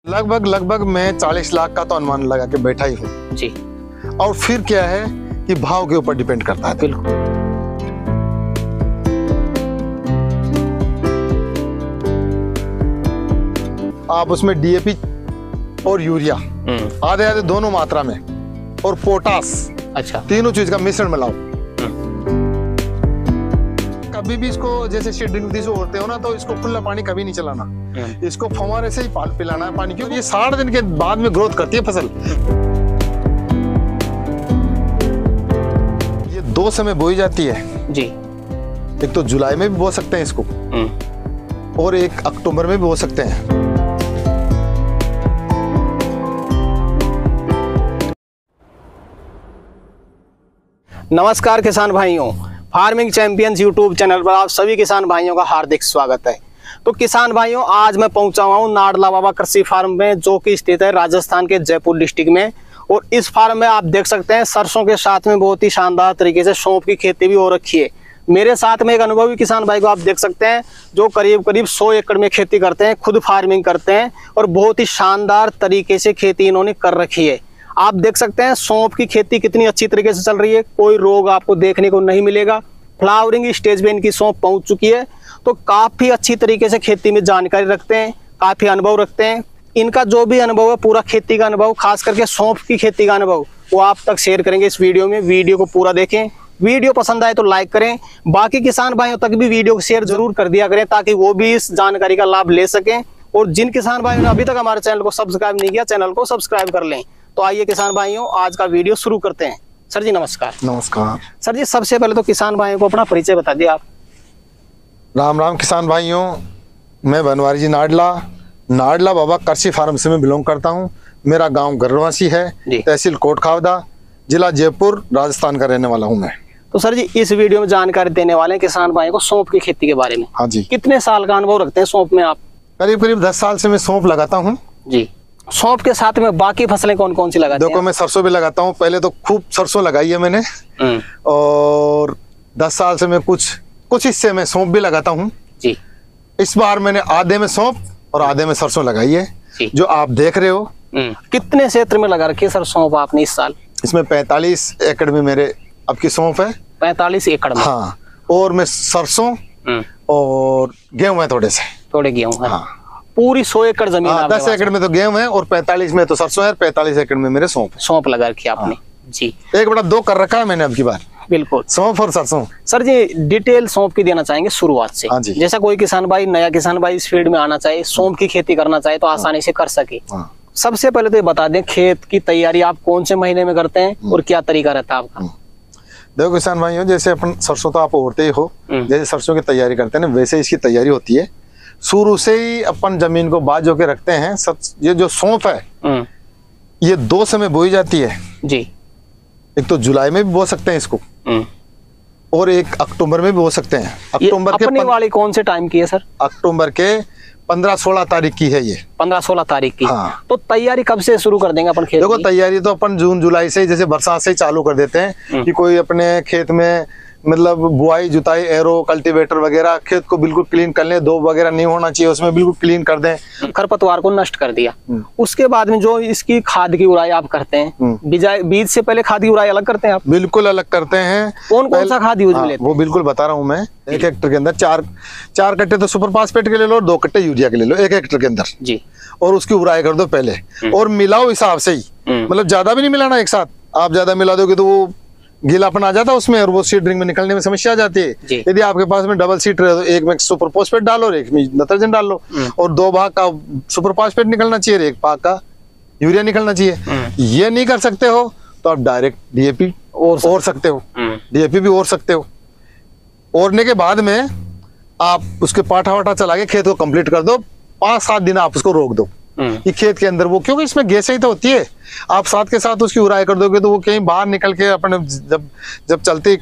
लगभग मैं 40 लाख का तो अनुमान लगा के बैठा ही हूँ जी। और फिर क्या है कि भाव के ऊपर डिपेंड करता है। बिल्कुल। आप उसमें डीएपी और यूरिया आधे आधे दोनों मात्रा में और पोटास, अच्छा, तीनों चीज का मिश्रण मिलाओ। कभी भी इसको जैसे शेडिंग से ओढ़ते हो ना, तो इसको खुला पानी कभी नहीं चलाना, इसको फव्वारे से ही पिलाना है पानी, क्योंकि ये 60 दिन के बाद में ग्रोथ करती है फसल। ये 2 समय बोई जाती है जी। एक तो जुलाई में भी बो सकते हैं इसको और एक अक्टूबर में भी बो सकते हैं। नमस्कार किसान भाइयों, फार्मिंग चैंपियंस यूट्यूब चैनल पर आप सभी किसान भाइयों का हार्दिक स्वागत है। तो किसान भाइयों, आज मैं पहुंचा हुआ हूं नाडला बाबा कृषि फार्म में, जो कि स्थित है राजस्थान के जयपुर डिस्ट्रिक्ट में। और इस फार्म में आप देख सकते हैं सरसों के साथ में बहुत ही शानदार तरीके से सौंफ की खेती भी हो रखी है। मेरे साथ में एक अनुभवी किसान भाई को आप देख सकते हैं, जो करीब 100 एकड़ में खेती करते हैं, खुद फार्मिंग करते हैं और बहुत ही शानदार तरीके से खेती इन्होंने कर रखी है। आप देख सकते हैं सौंफ की खेती कितनी अच्छी तरीके से चल रही है, कोई रोग आपको देखने को नहीं मिलेगा। फ्लावरिंग स्टेज पे इनकी सौंफ पहुंच चुकी है। तो काफी अच्छी तरीके से खेती में जानकारी रखते हैं, काफी अनुभव रखते हैं। इनका जो भी अनुभव है, पूरा खेती का अनुभव, खास करके सौंफ की खेती का अनुभव, वो आप तक शेयर करेंगे इस वीडियो में। वीडियो को पूरा देखें, वीडियो पसंद आए तो लाइक करें, बाकी किसान भाइयों तक भी वीडियो को शेयर जरूर कर दिया करें, ताकि वो भी इस जानकारी का लाभ ले सकें। और जिन किसान भाइयों ने अभी तक हमारे चैनल को सब्सक्राइब नहीं किया, चैनल को सब्सक्राइब कर लें। तो आइए किसान भाइयों, आज का वीडियो शुरू करते हैं। सर जी नमस्कार। नमस्कार सर जी, सबसे पहले तो किसान भाइयों को अपना परिचय बता दिए आप। राम राम किसान भाइयों, मैं बनवारी जी नाडला बाबा कृषि फार्म से मैं बिलोंग करता हूँ। मेरा गांव गर्रवासी है, तहसील कोटखावदा, जिला जयपुर, राजस्थान का रहने वाला हूँ मैं। तो सर जी, इस वीडियो में जानकारी देने वाले हैं किसान भाइयों को सौंफ की खेती के बारे में। हाँ जी। कितने साल का अनुभव रखते हैं सौंफ में आप? करीब 10 साल से मैं सौंफ लगाता हूँ जी। सौंफ के साथ में बाकी फसलें कौन कौन सी लगाते हैं? देखो, मैं सरसों भी लगाता हूँ। पहले तो खूब सरसों लगाई है मैंने, और 10 साल से मैं कुछ हिस्से में सौंफ भी लगाता हूँ जी। इस बार मैंने आधे में सौंफ और आधे में सरसों लगाई है, जो आप देख रहे हो। कितने क्षेत्र में लगा रखी है सर सौंफ आपने इस साल? इसमें 45 एकड़ में मेरे अब की सौंफ है। 45 एकड़ में? हाँ, और मैं सरसों और गेहूं है, थोड़े गेहूं है। हाँ। पूरी 100 एकड़ जमीन? 10 एकड़ में तो गेहूं है और 45 में तो सरसों है, 45 एकड़ में मेरे सौंफ लगा रखी आपने। हाँ। जी। 1/2 कर रखा है मैंने अब की बार। बिल्कुल, सौंफ और सरसों। सर जी, डिटेल सौंफ की देना चाहेंगे शुरुआत से। हाँ जी। जैसा कोई किसान भाई, नया किसान भाई इस फील्ड में आना चाहे, सौंफ की खेती करना चाहे, तो आसानी से कर सके। हाँ। सबसे पहले तो ये बता दें, खेत की तैयारी आप कौन से महीने में करते हैं और क्या तरीका रहता है आपका? देखो किसान भाइयों, जैसे अपन सरसों तो आप ओढ़ते ही हो, जैसे सरसों की तैयारी करते हैं ना, वैसे इसकी तैयारी होती है। शुरू से ही अपन जमीन को बाज होके रखते हैं। ये जो सौंफ है, ये 2 समय बोई जाती है जी। एक तो जुलाई में भी बो सकते हैं इसको और एक अक्टूबर में भी बो सकते हैं। अक्टूबर के अपने वाली कौन से टाइम की है सर? अक्टूबर के 15-16 तारीख की है ये। 15-16 तारीख की। हाँ। तो तैयारी कब से शुरू कर देंगे अपन खेत? देखो, तैयारी तो अपन जून जुलाई से, जैसे बरसात से ही चालू कर देते हैं कि कोई अपने खेत में मतलब बुआई जुताई, एरो, कल्टीवेटर वगैरह, खेत को बिल्कुल क्लीन कर ले, दो वगैरह नहीं होना चाहिए उसमें, बिल्कुल क्लीन कर दें, खरपतवार को नष्ट कर दिया। उसके बाद में जो इसकी खाद की उड़ाई आप करते हैं, बीज से पहले खाद की उड़ाई अलग करते हैं आप? बिल्कुल अलग करते हैं। कौन सा खाद यूज में लेते हैं? वो बिल्कुल बता रहा हूँ मैं। 1 हेक्टेयर के अंदर 4 कट्टे तो सुपर फास्फेट के ले लो और 2 कट्टे यूरिया के ले लो 1 हेक्टेयर के अंदर जी। और उसकी उड़ाई कर दो पहले, और मिलाओ हिसाब से ही, मतलब ज्यादा भी नहीं मिलाना एक साथ। आप ज्यादा मिला दोगे तो वो गीलापन आ जाता है उसमें और वो सीडरिंग में निकलने में समस्या आ जाती है। यदि आपके पास में डबल सीड रहे तो एक में सुपर फॉस्फेट डालो और एक में नाइट्रोजन डाल लो, और 2 भाग का सुपर फॉस्फेट निकलना चाहिए और 1 भाग का यूरिया निकलना चाहिए। ये नहीं कर सकते हो तो आप डायरेक्ट डीएपी और सकते हो, डीएपी भी और सकते हो। ओरने के बाद में आप उसके पाठा वाठा चला के खेत को कंप्लीट कर दो। 5-7 दिन आप उसको रोक दो कि खेत के अंदर वो, क्योंकि इसमें गैसें ही तो होती है। आप साथ के साथ उसकी उड़ाई कर दोगे तो वो कहीं बाहर निकल के अपने जब चलती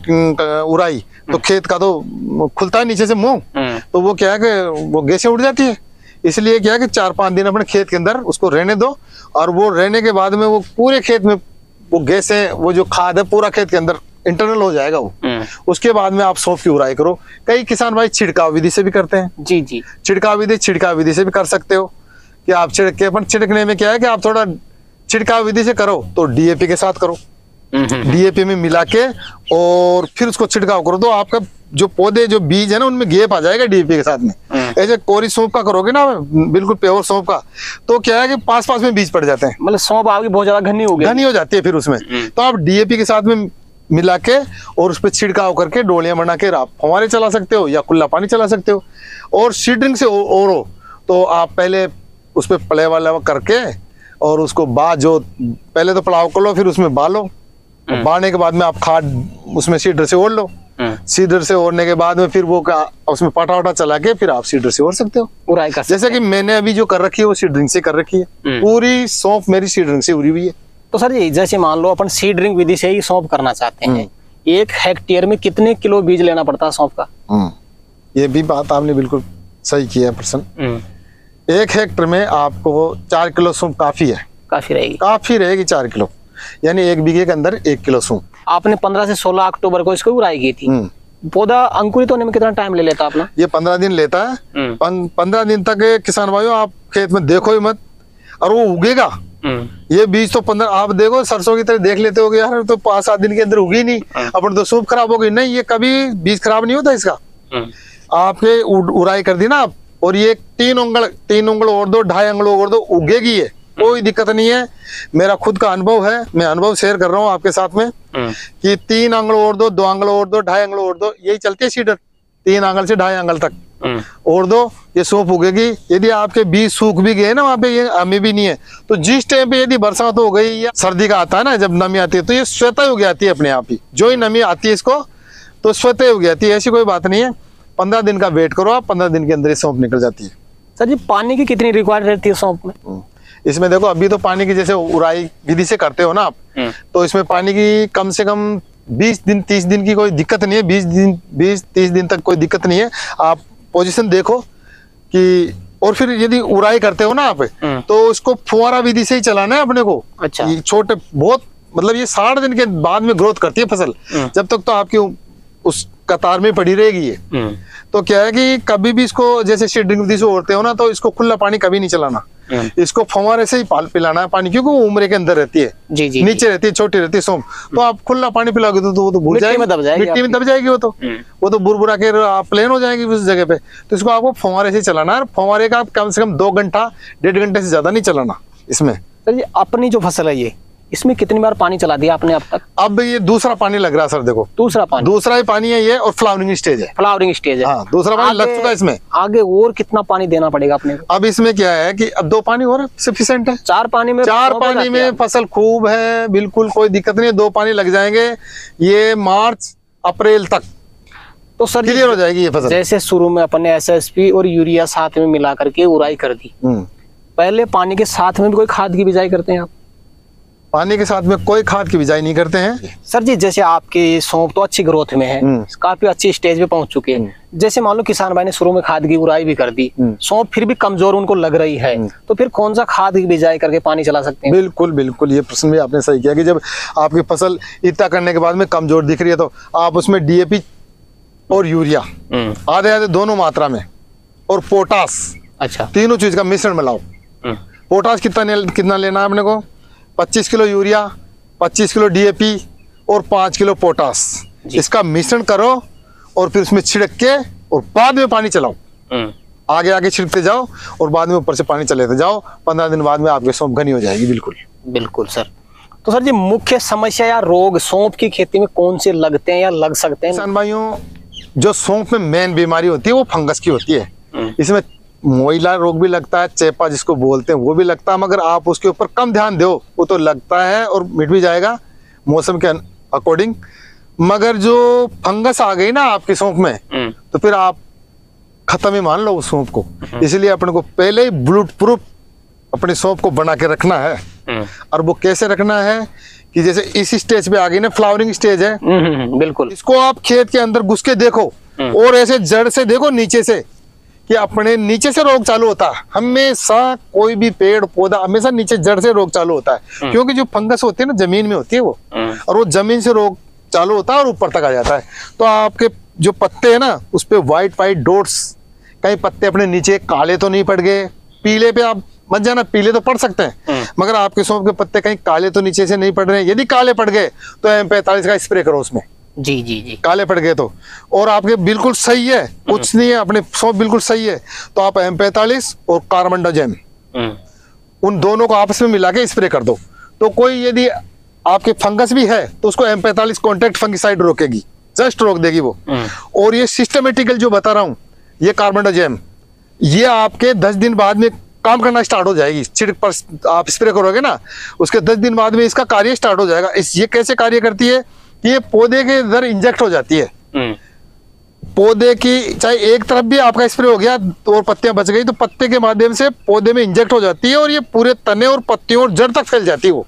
उड़ाई तो खेत का तो खुलता है नीचे से मुंह, तो वो क्या है कि वो गैसें उड़ जाती है। इसलिए क्या है कि 4-5 दिन अपने खेत के अंदर उसको रहने दो, और वो रहने के बाद में वो पूरे खेत में वो गैसें, वो जो खाद है पूरा खेत के अंदर इंटरनल हो जाएगा वो। उसके बाद में आप सौंफ की उड़ाई करो। कई किसान भाई छिड़काव विधि से भी करते हैं। जी। छिड़काव विधि से भी कर सकते हो। कि आप छिड़के, पर छिड़कने में क्या है कि आप थोड़ा छिड़काव विधि से करो तो डीएपी के साथ करो, डीएपी में मिला के और फिर उसको छिड़काव करो तो आपका जो पौधे जो बीज है ना उनमें गैप आ जाएगा डीएपी के साथ में। ऐसे कोरी सौंफ का करोगे ना बिल्कुल प्योर सौंफ का, तो क्या है कि पास पास में बीज पड़ जाते हैं, मतलब सौंफ आपकी बहुत ज्यादा घनी हो गई, घनी हो जाती है फिर उसमें। तो आप डीएपी के साथ में मिला के और उस पर छिड़काव करके डोलियां बना के आप फव्वारे चला सकते हो या खुला पानी चला सकते हो। और सीडरिंग से और हो तो आप पहले उस पर प्ले वाला करके और उसको जो पहले तो पड़ाव कर लो, फिर उसमें बालो, बाने के बाद में आप खाद उसमें सीडर से ओढ़ लो, सीडर से ओढ़ने के बाद में फिर वो उसमें पाटा वाटा चला के फिर आप सीडर से ओढ़ सकते हो, उड़ाई कर सकते जैसे कि मैंने अभी जो कर रखी है वो सीडरिंग से कर रखी है, पूरी सौंफ मेरी सीडरिंग से उड़ी हुई है। तो सर जी जैसे मान लो अपन सीडरिंग विधि से ही सौंफ करना चाहते हैं, 1 हेक्टेयर में कितने किलो बीज लेना पड़ता है सौंफ का? ये भी बात आपने बिल्कुल सही की है प्रश्न। 1 हेक्टेयर में आपको 4 किलो सौंफ काफी है, काफी रहेगी 4 किलो, यानी 1 बीघे के अंदर 1 किलो सौंफ। आपने 15 से 16 अक्टूबर को इसको उड़ाई की थी, पौधा अंकुरित होने में कितना टाइम ले लेता अपना? ये 15 दिन लेता है। 15 दिन तक किसान भाइयों आप खेत में देखो ही मत, और वो उगेगा। ये बीज तो 15 आप देखो सरसों की तरह देख लेते हो यार तो 5-7 दिन के अंदर उगी नहीं, अपन तो सूप खराब हो गई, नहीं ये कभी बीज खराब नहीं होता इसका। आपके उड़ाई कर दी ना आप, और ये 3 उंगल और दो, 2.5 अंगल और दो, उगेगी ये, कोई दिक्कत नहीं है। मेरा खुद का अनुभव है, मैं अनुभव शेयर कर रहा हूँ आपके साथ में कि 3 अंगल और दो, 2 अंगल और दो, 2.5 अंगल और दो, यही चलती है सीडर, 3 अंगल से 2.5 अंगल तक और दो, ये सौंफ उगेगी। यदि आपके बीज सूख भी गए ना वहाँ पे, ये हमें भी नहीं है, तो जिस टाइम पे यदि बरसात हो गई या सर्दी का आता है ना, जब नमी आती है तो ये स्वतः उग जाती है अपने आप ही, जो ही नमी आती है इसको तो स्वतः उग जाती है, ऐसी कोई बात नहीं है। 15 दिन का वेट करो आप, 15 दिन के अंदर ये सौंफ निकल जाती है। सर जी पानी की कितनी रिक्वायर्ड रहती है सौंफ में? इसमें देखो अभी तो पानी की जैसे उड़ाई विधि से करते हो ना आप, तो इसमें पानी की कम से कम 20 दिन 30 दिन की कोई दिक्कत नहीं है, 20-30 दिन तक कोई दिक्कत नहीं है। आप पोजीशन देखो कि, और फिर यदि उड़ाई करते हो ना आप, तो उसको फुवारा विधि से ही चलाना है अपने को। अच्छा। छोटे बहुत, मतलब ये 60 दिन के बाद में ग्रोथ करती है फसल, जब तक तो आपकी उस कतार में पड़ी रहेगी ये। तो क्या है कि कभी भी इसको जैसे सीडरिंग विधि से ओढ़ते हो ना, तो इसको खुला पानी कभी नहीं चलाना, इसको फव्वारे से ही पिलाना है पानी, क्योंकि वो उम्र के अंदर रहती है, जी, नीचे रहती है, छोटी रहती है सौंफ। तो आप खुला पानी पिलाओगे तो वो तो भूल जाएगी, मिट्टी में दब जाएगी, वो तो बुरबुरा के आप प्लेन हो जाएगी उस जगह पे। तो इसको आपको फव्वारे से चलाना है, फव्वारे का आप कम से कम 2 घंटा 1.5 घंटे से ज्यादा नहीं चलाना इसमें। सर जी अपनी जो फसल है ये, इसमें कितनी बार पानी चला दिया आपने अब तक? अब ये दूसरा पानी लग रहा है सर, देखो दूसरा ही पानी है ये, और फ्लावरिंग स्टेज है, हाँ, दूसरा पानी लग चुका है इसमें। आगे और कितना पानी देना पड़ेगा अपने को? अब इसमें क्या है कि अब 2 पानी और सफिशिएंट है, 4 पानी में फसल खूब है, बिल्कुल कोई दिक्कत नहीं है, 2 पानी लग जाएंगे, ये मार्च अप्रैल तक तो सर क्लियर हो जाएगी ये फसल। जैसे शुरू में अपन ने SSP और यूरिया साथ में मिला करके उड़ाई कर दी, पहले पानी के साथ में भी कोई खाद की बिजाई करते हैं आप? पानी के साथ में कोई खाद की बिजाई नहीं करते हैं सर जी। जैसे आपके सौंफ तो अच्छी ग्रोथ में है, काफी अच्छी स्टेज पे पहुंच चुके हैं, जैसे मान लो किसान भाई ने शुरू में खाद की उड़ाई भी कर दी, सौंफ फिर भी कमजोर उनको लग रही है, तो फिर कौन सा खाद की बिजाई करके पानी चला सकते हैं? बिल्कुल ये प्रश्न भी आपने सही किया कि जब आपकी फसल इतना करने के बाद में कमजोर दिख रही है, तो आप उसमें DAP और यूरिया आधे दोनों मात्रा में, और पोटास, अच्छा, तीनों चीज का मिश्रण मिलाओ। पोटास कितना लेना है अपने को? 25 किलो यूरिया, 25 किलो DAP और 5 किलो पोटास, इसका मिश्रण करो और फिर उसमें छिड़क के और बाद में पानी चलाओ, आगे छिड़कते जाओ और बाद में ऊपर से पानी चलाते जाओ। 15 दिन बाद में आपकी सौंफ घनी हो जाएगी। बिल्कुल सर। तो सर जी मुख्य समस्या या रोग सौंफ की खेती में कौन से लगते हैं या लग सकते हैं? किसान भाइयों, जो सौंफ में मेन बीमारी होती है वो फंगस की होती है। इसमें मोइला रोग भी लगता है, चेपा जिसको बोलते हैं वो भी लगता है, मगर आप उसके ऊपर कम ध्यान दो, वो तो लगता है और मिट भी जाएगा मौसम के अकॉर्डिंग। मगर जो फंगस आ गई ना आपकी सौंफ में, तो फिर आप खत्म ही मान लो उस सौंफ को। इसलिए अपने को पहले ही बुलेट प्रूफ अपनी सौंफ को बना के रखना है। और वो कैसे रखना है कि जैसे इस स्टेज पे आ गई ना, फ्लावरिंग स्टेज है, बिल्कुल, इसको आप खेत के अंदर घुस के देखो और ऐसे जड़ से देखो नीचे से, कि अपने नीचे से रोग चालू होता है। हमेशा कोई भी पेड़ पौधा हमेशा नीचे जड़ से रोग चालू होता है, क्योंकि जो फंगस होती है ना जमीन में होती है वो, और वो जमीन से रोग चालू होता है और ऊपर तक आ जाता है। तो आपके जो पत्ते हैं ना उस पे व्हाइट डॉट्स, कई पत्ते अपने नीचे काले तो नहीं पड़ गए, पीले पे आप मत जाना, पीले तो पड़ सकते हैं मगर आपके सौंफ के पत्ते कहीं काले तो नीचे से नहीं पड़ रहे हैं। यदि काले पड़ गए तो M45 का स्प्रे करो उसमें। जी जी जी। काले पड़ गए तो, और आपके बिल्कुल सही है, कुछ नहीं है, अपने सौंफ बिल्कुल सही है, तो आप M45 और कार्बेंडाजिम उन दोनों को आपस में मिला के स्प्रे कर दो। तो कोई यदि आपके फंगस भी है तो उसको M45 कॉन्टैक्ट फंगिसाइड रोकेगी, जस्ट रोक देगी वो। और ये सिस्टमेटिकल जो बता रहा हूँ, ये कार्बेंडाजिम, ये आपके 10 दिन बाद में काम करना स्टार्ट हो जाएगी। छिड़क पर आप स्प्रे करोगे ना, उसके 10 दिन बाद में इसका कार्य स्टार्ट हो जाएगा। ये कैसे कार्य करती है कि ये पौधे के अंदर इंजेक्ट हो जाती है। पौधे की चाहे एक तरफ भी आपका स्प्रे हो गया और पत्तियां बच गई तो पत्ते के माध्यम से पौधे में इंजेक्ट हो जाती है और ये पूरे तने और पत्तियों और जड़ तक फैल जाती है। वो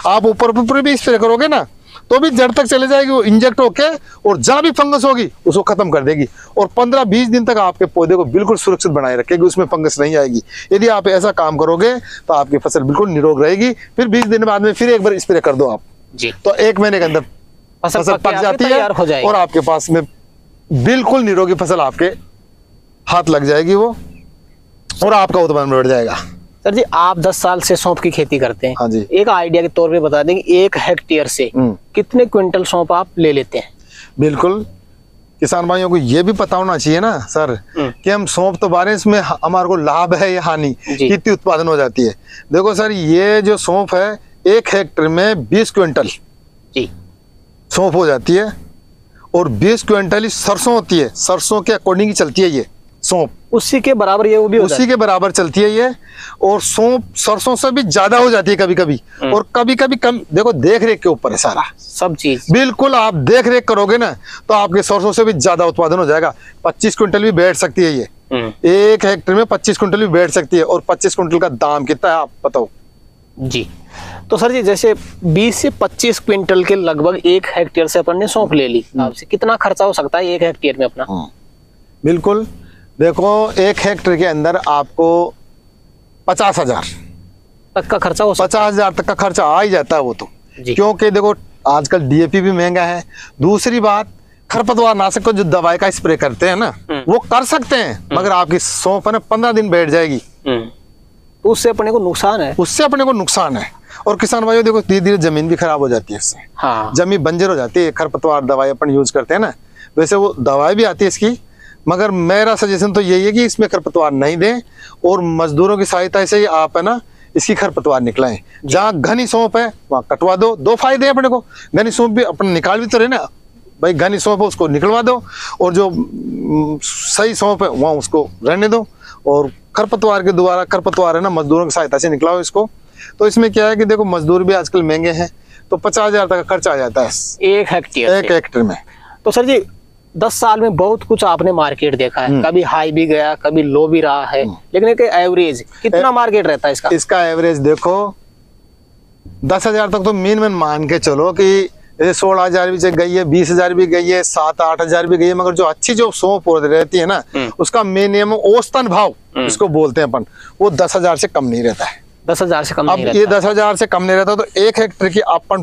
आप ऊपर भी स्प्रे करोगे ना तो भी जड़ तक चले जाएगी वो इंजेक्ट होके, और जहां भी फंगस होगी उसको खत्म कर देगी और 15-20 दिन तक आपके पौधे को बिल्कुल सुरक्षित बनाए रखेगी, उसमें फंगस नहीं आएगी। यदि आप ऐसा काम करोगे तो आपकी फसल बिल्कुल निरोग रहेगी। फिर 20 दिन बाद में फिर एक बार स्प्रे कर दो आप जी, तो 1 महीने के अंदर फसल पक जाती है और आपके पास में बिल्कुल निरोगी फसल आपके हाथ लग जाएगी वो, और आपका उत्पादन बढ़ जाएगा। सर जी, आप 10 साल से सौंफ की खेती करते हैं। हाँ जी। एक आइडिया के तौर पे बता दें कि 1 हेक्टेयर से कितने क्विंटल सौंफ आप ले लेते हैं? बिल्कुल, किसान भाइयों को ये भी पता होना चाहिए ना सर कि हम सौंफ तो बारे इसमें हमारे को लाभ है या हानि, कितनी उत्पादन हो जाती है। देखो सर, ये जो सौंफ है 1 हेक्टेयर में 20 क्विंटल जी सौंफ हो जाती है, और 20 क्विंटल ही सरसों होती है। सरसों के अकॉर्डिंग ही चलती है ये सौंफ, उसी के बराबर ये वो भी उसी के बराबर चलती है ये। और सौंफ सरसों से भी ज्यादा हो जाती है कभी कभी, और कभी कभी कम। देखो, देख रेख के ऊपर है सारा सब चीज। बिल्कुल, आप देख रेख करोगे ना तो आपके सरसों से भी ज्यादा उत्पादन हो जाएगा। 25 क्विंटल भी बैठ सकती है ये, 1 हेक्टेयर में 25 क्विंटल भी बैठ सकती है। और 25 क्विंटल का दाम कितना है आप बताओ जी। तो सर जी, जैसे 20 से 25 क्विंटल के लगभग 1 हेक्टेयर से अपन ने सौंफ ले ली, आपसे कितना खर्चा हो सकता है 1 हेक्टेयर में अपना? बिल्कुल, देखो 1 हेक्टेयर के अंदर आपको 50,000 तक का खर्चा हो सकता है। 50,000 तक का खर्चा आ ही जाता है वो तो, क्योंकि देखो आजकल DAP भी महंगा है। दूसरी बात, खरपतवार नाशक को जो दवाई का स्प्रे करते हैं ना वो कर सकते हैं, मगर आपकी सौंफ है ना 15 दिन बैठ जाएगी, तो उससे अपने को नुकसान है। उससे अपने को नुकसान है। और किसान भाइयों देखो, धीरे धीरे जमीन भी खराब हो जाती है इससे। हाँ। जमीन बंजर हो जाती है। खरपतवार दवाई अपन यूज करते हैं ना, वैसे वो दवाई भी आती है इसकी, मगर मेरा सजेशन तो यही है कि इसमें खरपतवार नहीं दें, और मजदूरों की सहायता से ही आप है ना इसकी खरपतवार निकलाएं। जहाँ घनी सौंफ है वहाँ कटवा दो। 2 फायदे हैं अपने को, घनी सौंफ भी अपन निकाल भी तो रहे ना भाई, घनी सौंफ है उसको निकलवा दो, और जो सही सौंफ है वहाँ उसको रहने दो। और खरपतवार के द्वारा, खरपतवार है ना मजदूरों की सहायता से निकलाओ इसको। तो इसमें क्या है कि देखो मजदूर भी आजकल महंगे हैं, तो 50,000 तक का खर्चा आ जाता है 1 हेक्टेयर में। तो सर जी, 10 साल में बहुत कुछ आपने मार्केट देखा है, कभी हाई भी गया, कभी लो भी रहा है, लेकिन एक एवरेज कितना मार्केट रहता है इसका? इसका एवरेज देखो 10,000 तक तो मिनिमम मान के चलो कि जैसे 16,000 भी गई है, 20,000 भी गई है, 7-8,000 भी गई है, मगर जो अच्छी जो सौंफ रहती है ना उसका मिनिमम औसतन भाव इसको बोलते हैं अपन, वो 10,000 से कम नहीं रहता है। 10,000 से कम नहीं रहता। ये 10,000 से कम नहीं रहता, तो 1 हेक्टेयर की अपन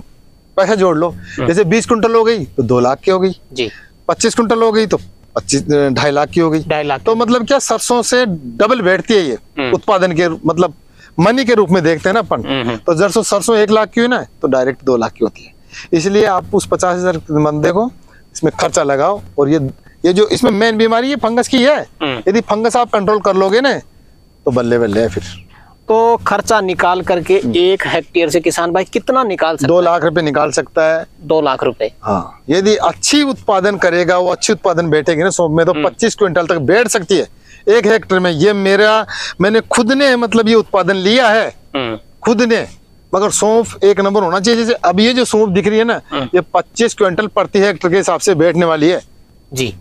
पैसा जोड़ लो। जैसे 20 क्विंटल हो गई तो 2 लाख की हो गई जी, 25 क्विंटल हो गई तो 2.5 लाख की हो गई। 2.5 लाख। तो मतलब क्या, सरसों से डबल बैठती है ये उत्पादन के, मतलब मनी के रूप में देखते हैं ना अपन। तो जब सरसों 1 लाख की हुई ना तो डायरेक्ट 2 लाख की होती है। इसलिए आप उस 50,000 बंदे को इसमें खर्चा लगाओ। और ये जो इसमें मेन बीमारी है फंगस की है, यदि फंगस आप कंट्रोल कर लोगे ना तो बल्ले बल्ले है। फिर तो खर्चा निकाल करके 1 हेक्टेयर से किसान भाई कितना निकाल सकता है? 2 लाख रुपए निकाल सकता है। 2 लाख रुपए, हाँ, यदि अच्छी उत्पादन करेगा, वो अच्छी उत्पादन बैठेगी ना सौंफ में, तो 25 क्विंटल तक बैठ सकती है 1 हेक्टेयर में। ये मैंने खुद ने मतलब ये उत्पादन लिया है खुद ने। मगर सौंफ एक नंबर होना चाहिए। जैसे अब ये जो सौंफ दिख रही है ना, ये 25 क्विंटल प्रति हेक्टेयर के हिसाब से बैठने वाली है जी।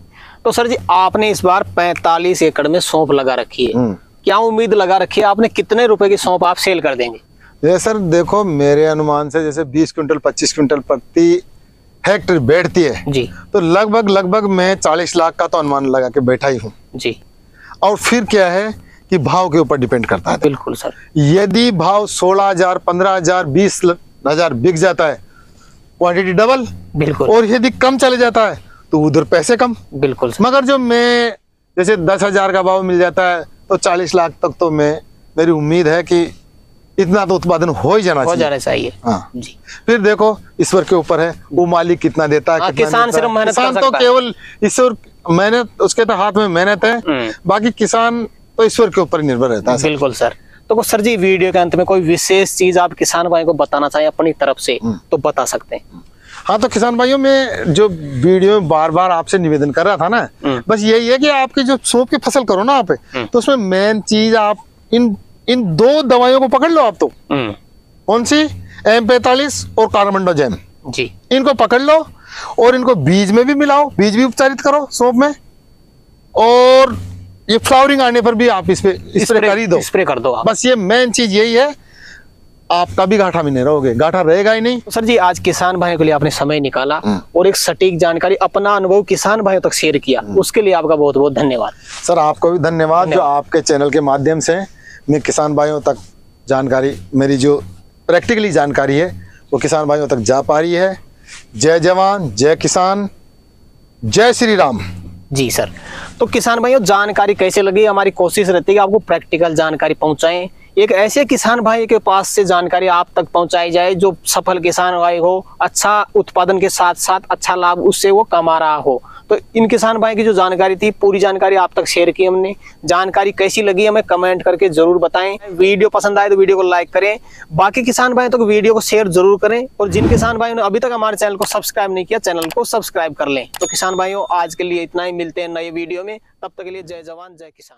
तो सर जी, आपने इस बार 45 एकड़ में सौंफ लगा रखी है, क्या उम्मीद लगा रखी है आपने कितने रुपए की सौंफ आप सेल कर देंगे? ये सर देखो, मेरे अनुमान से जैसे 20 क्विंटल 25 क्विंटल प्रति हेक्टेयर बैठती है जी, तो लगभग मैं 40 लाख का तो अनुमान लगा के बैठा ही हूँ जी। और फिर क्या है कि भाव के ऊपर डिपेंड करता है। बिल्कुल सर, यदि भाव 16,000 15,000 20,000 बिक जाता है, क्वांटिटी डबल। बिल्कुल। और यदि कम चले जाता है तो उधर पैसे कम। बिल्कुल सर। मगर जो मैं जैसे 10,000 का भाव मिल जाता है तो 40 लाख तक तो मैं मेरी उम्मीद है कि इतना तो उत्पादन हो ही जाना चाहिए। हाँ जी। फिर देखो ईश्वर के ऊपर है, वो मालिक कितना देता है, कितना किसान सिर्फ मेहनत कर सकता है। तो केवल ईश्वर मेहनत, उसके तो हाथ में मेहनत है, बाकी किसान तो ईश्वर के ऊपर निर्भर रहता है। बिल्कुल सर। तो सर जी, वीडियो के अंत में कोई विशेष चीज आप किसान भाई को बताना चाहें अपनी तरफ से तो बता सकते हैं। हाँ, तो किसान भाइयों, में जो वीडियो में बार बार आपसे निवेदन कर रहा था ना, बस यही है कि आपकी जो सौंफ की फसल करो ना आप, तो उसमें मेन चीज आप इन 2 दवाइयों को पकड़ लो आप। तो कौन सी? M45 और कार्बेंडाजिम जी, इनको पकड़ लो और इनको बीज में भी मिलाओ, बीज भी उपचारित करो सौंफ में, और ये फ्लावरिंग आने पर भी आप इस पे स्प्रे कर दो आप। बस ये मेन चीज यही है, आपका भी घाटा में नहीं रहोगे, घाटा रहेगा ही नहीं। तो सर जी, आज किसान भाइयों के लिए आपने समय निकाला और एक सटीक जानकारी, अपना अनुभव किसान भाइयों तक शेयर किया, उसके लिए आपका बहुत बहुत धन्यवाद। सर आपको भी धन्यवाद, जो आपके चैनल के माध्यम से मैं किसान भाइयों तक जानकारी, मेरी जो प्रैक्टिकली जानकारी है वो किसान भाइयों तक जा पा रही है। जय जवान, जय किसान, जय श्री राम। जी सर। तो किसान भाइयों, जानकारी कैसे लगी? हमारी कोशिश रहती है कि आपको प्रैक्टिकल जानकारी पहुंचाएं, एक ऐसे किसान भाई के पास से जानकारी आप तक पहुंचाई जाए जो सफल किसान भाई हो, अच्छा उत्पादन के साथ साथ अच्छा लाभ उससे वो कमा रहा हो। तो इन किसान भाई की जो जानकारी थी, पूरी जानकारी आप तक शेयर की हमने। जानकारी कैसी लगी हमें कमेंट करके जरूर बताएं। वीडियो पसंद आए तो वीडियो को लाइक करें, बाकी किसान भाई तो वीडियो को शेयर जरूर करें, और जिन किसान भाइयों ने अभी तक हमारे चैनल को सब्सक्राइब नहीं किया, चैनल को सब्सक्राइब कर लें। तो किसान भाइयों, आज के लिए इतना ही, मिलते हैं नए वीडियो में, तब तक के लिए जय जवान जय किसान।